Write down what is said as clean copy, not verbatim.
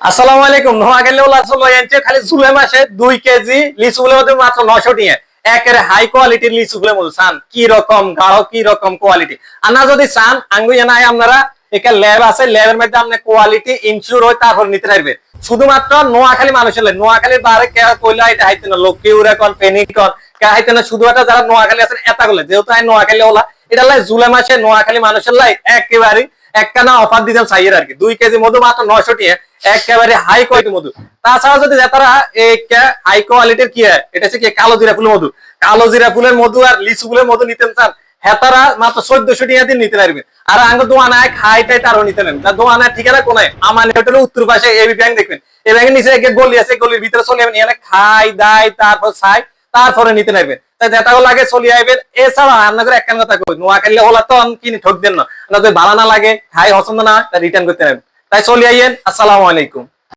আসসালামু আলাইকুম। নোয়াখালী ওলা চলো এনছে খালি জুলাই মাসে 2 কেজি লিচু গুলোর মধ্যে মাত্র 900 টাকা। একেবারে হাই কোয়ালিটির লিচু গুলো মধ্যে চান কি রকম গাঢ় কি রকম কোয়ালিটি আনা যদি চান আঙ্গুই নাই আপনারা একটা ল্যাব আছে, ল্যাবের মধ্যে আপনি কোয়ালিটি ইনশিওর হয়ে তারপর নিতে পারবেন। শুধুমাত্র নোয়াখালী মানুষের লাই, নোয়াখালীর বাইরে কে কইলা এটা হাইতে না, লক্ষ্মীউরা কোন ফেনিকন কে হাইতে না, শুধুমাত্র যারা নোয়াখালী আছেন এটা গুলো যেহেতু আই নোয়াখালী ওলা এটা লাই জুলাই মাসে নোয়াখালী মানুষের লাই একেবারে একখানা অফার দিতাম চাইয়ের আর কি। 2 কেজি মধু মাত্র 900 টাকা, একেবারে হাই কোয়ালিটি মধু। তাছাড়া যদি যারা হাই কোয়ালিটির কি হয় এটা হচ্ছে কি কালো জিরা ফুলের মধু, কালো জিরা ফুলের মধু আর লিচু ফুলের মধু নিতে চান হেতারা মাত্র 1400 টাকা দিয়ে নিতে পারবে। আর আঙ্গ দোয়ানায় খাইটাই তারও নিতে নেন না, দোয়ানায় ঠিকানা কোনায় আমার হোটেলের উত্তর পাশে এবি ব্যাংক দেখবেন, এই ব্যাংকের নিচে একটা গলি আছে, গলির ভিতরে চলে যাবেন, এখানে খাই দাই তারপর ছাই তারপরে নিতে নেবেন। তাই যেটাও লাগে চলে আইবেন। এছাড়া আপনাদের একখান কথা কই, নোয়াখালী হলা তো কিনে ঠক দেন না, যদি ভালো না লাগে খাই পছন্দ না রিটার্ন করতে নেবেন। তাই চলে আইয়েন। আসসালামু আলাইকুম।